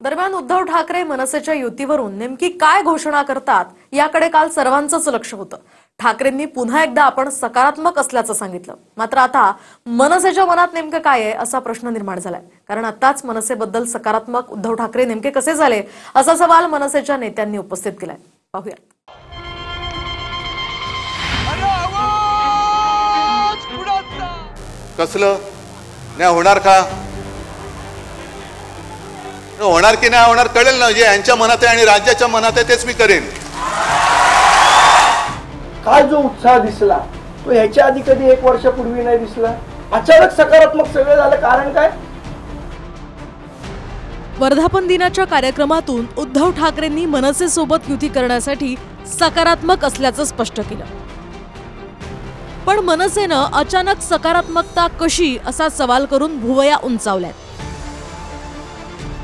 दरम्यान उद्धव ठाकरे मनसेच्या युतीवरून नेमकी काय घोषणा करतात याकडे काल सर्वांचंच लक्ष होतं। ठाकरेंनी पुन्हा एकदा आपण सकारात्मक असल्याचं सांगितलं। मात्र आता मनसेच्या मनात नेमकं काय आहे असा प्रश्न निर्माण झालाय। कारण आताच मनसेबद्दल सकारात्मक उद्धव ठाकरे नेमके कसे झाले असा सवाल मनसेच्या नेत्यांनी उपस्थित केलाय। पाहूया। कसलं नाही होणार का? होणार की नाही होणार कळेल ना। जे यांच्या मनात आहे आणि राज्याच्या मनात आहे तेच मी करेन। काल जो उत्साह दिसला तो ह्याच्या आधी कधी एक वर्षापूर्वी नाही दिसला। अचानक सकारात्मक सगळं झालं, कारण काय? वर्धापन दिनाच्या कार्यक्रमातून उद्धव ठाकरेंनी मनसेसोबत युती करण्यासाठी सकारात्मक असल्याचं स्पष्ट केलं। पण मनसेनं अचानक सकारात्मकता कशी असा सवाल करून भुवया उंचावल्यात।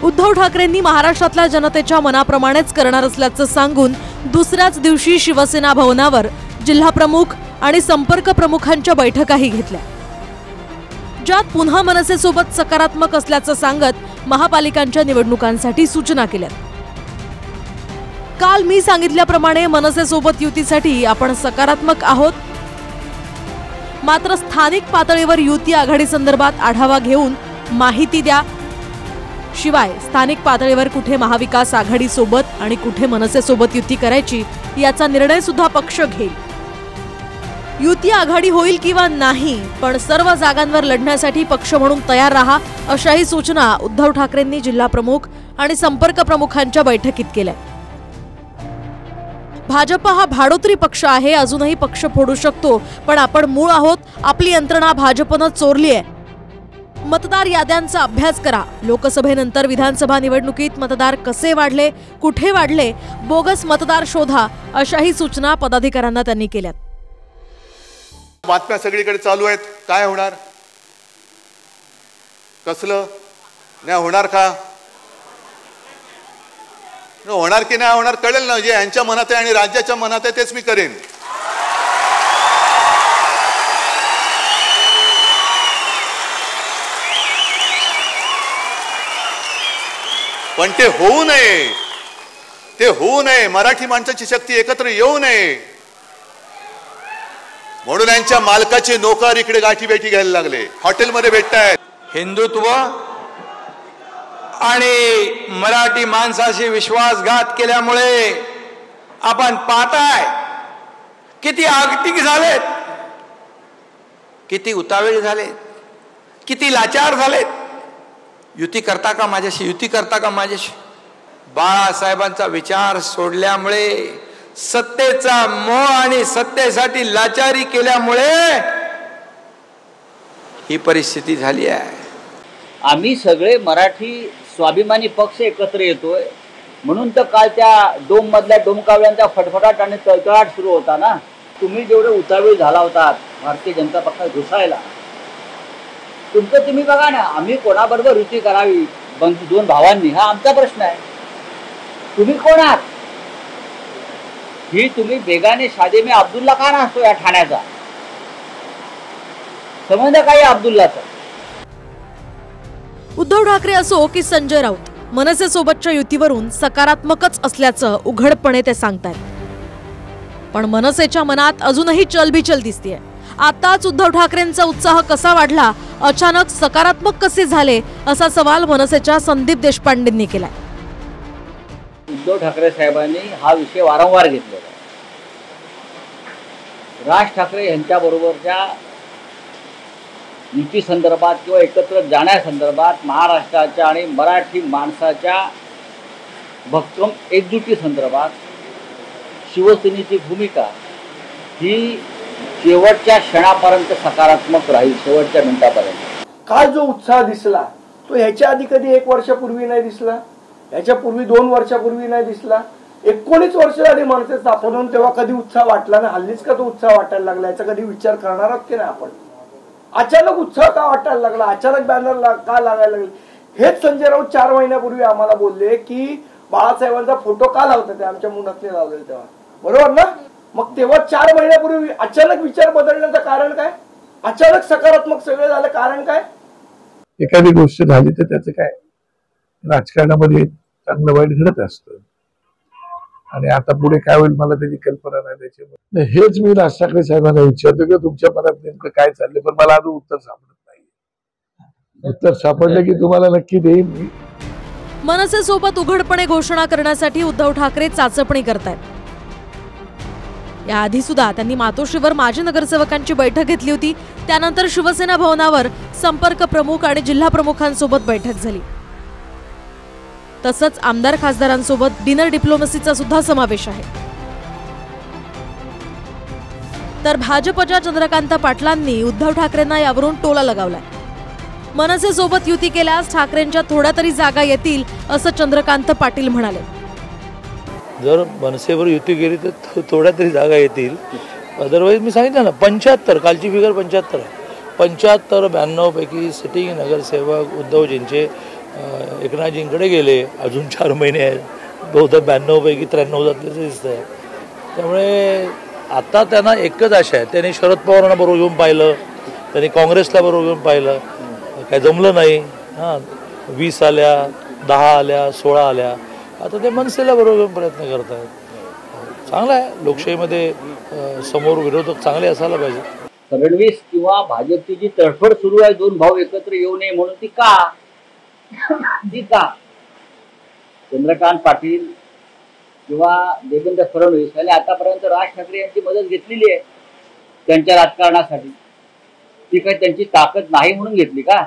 उद्धव ठाकरेंनी महाराष्ट्रातल्या जनतेच्या मनाप्रमाणेच करणार असल्याचं सांगून दुसऱ्याच दिवशी शिवसेना भवनावर जिल्हा प्रमुख आणि संपर्क प्रमुखांच्या बैठकाही घेतल्या, ज्यात पुन्हा मनसेसोबत सकारात्मक असल्याचं सांगत महापालिकांच्या निवडणुकांसाठी सूचना केल्या। काल मी सांगितल्याप्रमाणे मनसेसोबत युतीसाठी आपण सकारात्मक आहोत, मात्र स्थानिक पातळीवर युती आघाडी संदर्भात आढावा घेऊन माहिती द्या। शिवाय स्थानिक पातळीवर कुठे महाविकास आघाडी सोबत आणि कुठे मनसेसोबत युती करायची याचा निर्णय सुद्धा पक्ष घेईल। युती आघाडी होईल किंवा नाही, पण सर्व जागांवर लढण्यासाठी पक्ष म्हणून तयार राहा अशाही सूचना उद्धव ठाकरेंनी जिल्हा प्रमुख आणि संपर्क प्रमुखांच्या बैठकीत केल्या। भाजप हा भाडोत्री पक्ष आहे, अजूनही पक्ष फोडू शकतो, पण आपण मूळ आहोत। आपली यंत्रणा भाजपनं चोरली आहे। मतदार याद्यांचा अभ्यास करा। लोकसभेनंतर विधानसभा निवडणुकीत मतदार कसे वाढले, कुठे वाढले, बोगस मतदार शोधा अशाही सूचना पदाधिकाऱ्यांना त्यांनी केल्यात। बातम्या सगळीकडे चालू आहेत। काय होणार? कसलं नाही होणार का? होणार की नाही होणार कळेल ना। जे यांच्या मनात आहे आणि राज्याच्या मनात आहे तेच मी करेन। पण ते होऊ नये, ते होऊ नये। मराठी माणसाची शक्ती एकत्र येऊ नये म्हणून यांच्या मालकाचे नोकर इकडे गाठीभेटी घ्यायला लागले, हॉटेलमध्ये भेटतायत। हिंदुत्व आणि मराठी माणसाशी विश्वासघात केल्यामुळे आपण पाहताय किती आगतिक झालेत, किती उतावीळ झालेत, किती लाचार झालेत। युती करता का माझ्याशी? युती करता का माझ्याशी? बाळासाहेबांचा विचार सोडल्यामुळे, सत्तेचा मोह आणि सत्तेसाठी लाचारी केल्यामुळे ही परिस्थिती झाली आहे। आम्ही सगळे मराठी स्वाभिमानी पक्ष एकत्र येतोय म्हणून तर काल त्या डोम मधल्या डोमकावळ्यांचा फटफटाट आणि तळतळाट सुरू होता ना। तुम्ही जेवढे उतावीळ झाला होता भारतीय जनता पक्षात घुसायला, तुमचं तुम्ही बघा ना। आम्ही कोणाबरोबर युती करावी दोन भावांनी, हा आमचा प्रश्न आहे। तुम्ही कोण आहात? ही तुम्ही बेगाने शादी में अब्दुल्ला का नसतो या ठाण्याचा? समजलं काही अब्दुल्लाचा? उद्धव ठाकरे असो की संजय राऊत, मनसेसोबतच्या युतीवरून सकारात्मकच असल्याचं उघडपणे ते सांगतायत। पण मनसेच्या मनात अजूनही चलबिचल दिसतेय। आताच उद्धव ठाकरेंचा उत्साह कसा वाढला, अचानक सकारात्मक कसे झाले असा सवाल मनसेच्या संदीप देशपांडेंनी केलाय। उद्धव ठाकरे साहेबांनी हा विषय वारंवार घेतलेला आहे। राज ठाकरे यांच्याबरोबरच्या युती संदर्भात किंवा एकत्र जाण्यासंदर्भात महाराष्ट्राच्या आणि मराठी माणसाच्या भक्कम एकजुटी संदर्भात शिवसेनेची भूमिका ही शेवटच्या क्षणापर्यंत सकारात्मक राहील, शेवटच्या मिनिटापर्यंत। काल जो उत्साह दिसला तो ह्याच्या आधी कधी एक वर्षापूर्वी नाही दिसला, ह्याच्यापूर्वी 2 वर्षापूर्वी नाही दिसला। 19 वर्ष झाली मनसे स्थापन होऊन, तेव्हा कधी उत्साह वाटला ना। हल्लीच का तो उत्साह वाटायला लागला याचा कधी विचार करणार आहोत की नाही आपण? अचानक उत्साह का वाटायला लागला, अचानक बॅनर का लागायला लागले? हेच संजय राऊत 4 महिन्यापूर्वी आम्हाला बोलले की बाळासाहेबांचा फोटो का लावतात, ते आमच्या मुलातले लावले तेव्हा, बरोबर ना? मग तेव्हा 4 महिन्यापूर्वी अचानक विचार बदलण्याचं कारण काय? अचानक सकारात्मक सगळं झालं, कारण काय? एखादी गोष्ट झाली तर त्याचं काय राजकारणामध्ये चांगलं वाईट घडत असतं आणि आता पुढे काय होईल मला त्याची कल्पना नाही. त्याच्यामुळे हेच मी राज ठाकरे साहेबांना विचारतो की तुमच्या मनात नेमकं काय चाललंय, पण मला अजून उत्तर सापडत नाही. उत्तर सापडलं की तुम्हाला नक्की देईन मी. मनसेसोबत उघडपणे घोषणा करण्यासाठी उद्धव ठाकरे चाचपणी करतायत. याआधी सुद्धा त्यांनी मातोश्रीवर माजी नगरसेवकांची बैठक घेतली होती. त्यानंतर शिवसेना भवनावर संपर्क प्रमुख आणि जिल्हा प्रमुखांसोबत बैठक झाली. तसंच आमदार खासदारांसोबत डिनर डिप्लोमसीचा सुद्धा समावेश आहे. तर भाजपच्या चंद्रकांत पाटलांनी उद्धव ठाकरेंना यावरून टोला लगावलाय. मनसेसोबत युती केल्यास ठाकरेंच्या थोड्या तरी जागा येतील असं चंद्रकांत पाटील म्हणाले. जर मनसेवर युती केली तर थोड्या तरी जागा येतील. अदरवाईज मी सांगितलं ना 75, कालची फिगर 75 आहे. 75-92 पैकी सिटिंग नगरसेवक उद्धवजींचे एकनाथजींकडे गेले. अजून 4 महिने आहेत. बहुधा 92 पैकी 93 जातल्याचं दिसतं आहे. त्यामुळे आता त्यांना एकच आशा आहे. त्यांनी शरद पवारांना बरोबर घेऊन पाहिलं, त्यांनी काँग्रेसला बरोबर घेऊन पाहिलं, काय जमलं नाही. 20 आल्या, 10 आल्या, 16 आल्या. आता ते मनसेला बरोबर घेऊन प्रयत्न करत आहेत. चांगलं आहे. लोकशाहीमध्ये समोर विरोधक चांगले असायला पाहिजे. फडणवीस किंवा भाजपची जी तडफड सुरू आहे 2 भाऊ एकत्र येऊ नये म्हणून, ती का चंद्रकांत पाटील किंवा देवेंद्र फडणवीस यांनी आतापर्यंत राज ठाकरे यांची मदत घेतलेली आहे त्यांच्या राजकारणासाठी. ती काही त्यांची ताकद नाही म्हणून घेतली का?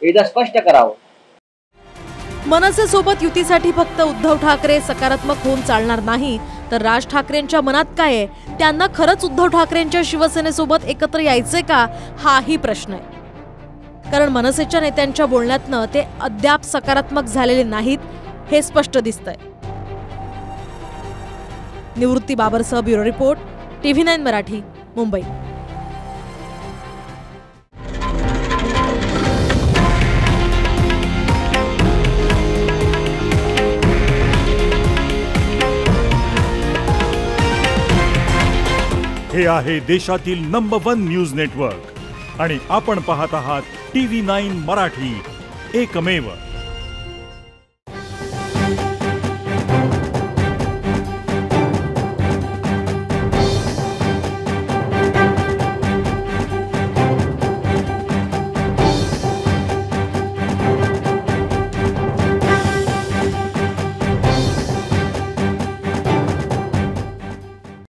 एकदा स्पष्ट करावं. मनसेसोबत युतीसाठी फक्त उद्धव ठाकरे सकारात्मक होऊन चालणार नाही, तर राज ठाकरेंच्या मनात काय आहे? त्यांना खरंच उद्धव ठाकरेंच्या शिवसेनेसोबत एकत्र यायचे का, हाही प्रश्न आहे. कारण मनसेच्या नेत्यांच्या बोलण्यातनं ते अद्याप सकारात्मक झालेले नाहीत हे स्पष्ट दिसतंय. निवृत्ती बाबरसह bureau report, TV9 Marathi, Mumbai. हे आहे देशातील नंबर 1 न्यूज नेटवर्क आणि आपण पाहत आहात TV9 मराठी, एकमेव.